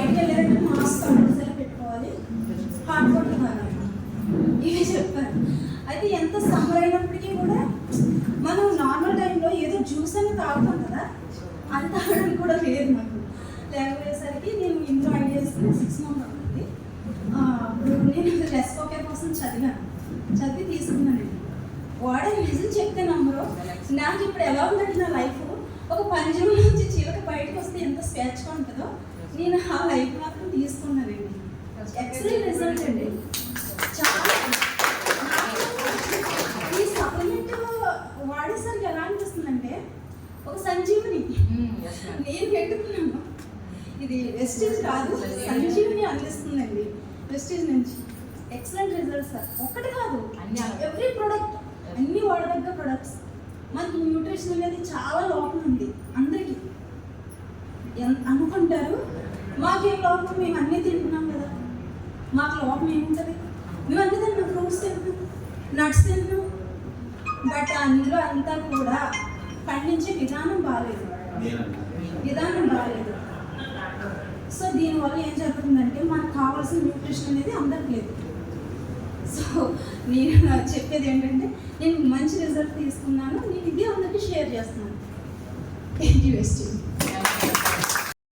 బయటకు వెళ్ళారంటే mask compulsory పెట్టుకోవాలి, హాట్ వాటర్ తాగాలి, ఇవి చెప్పారు. అయితే ఎంత సమ్మర్ అయినప్పటికీ కూడా మనం నార్మల్ టైంలో ఏదో జ్యూస్ అని తాగుతాం కదా, అది తాగడానికి కూడా లేదు నాకు. లేకపోయేసరికి నేను ఇంట్లో ఐడియాస్ 6 months అవుతుంది. ఇప్పుడు నేను రెస్పోకే కోసం చదివి తీసుకున్నానండి. వాడే నిజం చెప్తే నమ్మరు. నాకు ఇప్పుడు ఎలా ఉందంటే నా లైఫ్, ఒక పంజరం నుంచి చిలక బయటకు వస్తే ఎంత స్వేచ్ఛగా ఉంటుందో నేను ఆ లైఫ్ మాత్రం తీసుకున్నానండి. ఎక్సలెంట్ రిజల్ట్ అండి. చాలా ఈ సప్లిమెంట్ వాడేసరికి ఎలా అనిపిస్తుందంటే ఒక సంజీవని. నేను పెట్టుకున్నాను, ఇది వెస్టేజ్ కాదు, సంజీవని అందిస్తుందండి వెస్టేజ్ నుంచి. Excellent results sir. ఒక్కటి కాదు, ఎవ్రీ ప్రోడక్ట్, అన్ని వాడదగ్గ ప్రొడక్ట్స్. మనకి న్యూట్రిషన్ అనేది చాలా లోపం ఉంది అందరికీ. అనుకుంటారు మాకేం లోపం, మేము అన్నీ తింటున్నాం కదా, మాకు లోపం ఏముంటుంది, మేము అన్నీ తింటున్నాం, ఫ్రూట్స్ తింటున్నాం, నట్స్ తింటున్నాం. బట్ అందులో అంతా కూడా పండించే విధానం బాగాలేదు. సో దీనివల్ల ఏం జరుగుతుందంటే మనకు కావాల్సిన న్యూట్రిషన్ అనేది అందరికి లేదు. సో నేను చెప్పేది ఏంటంటే నేను మంచి రిజల్ట్ తీసుకున్నాను, నేను ఇది అందరికీ షేర్ చేస్తున్నాను. Thank you వెస్టింగ్.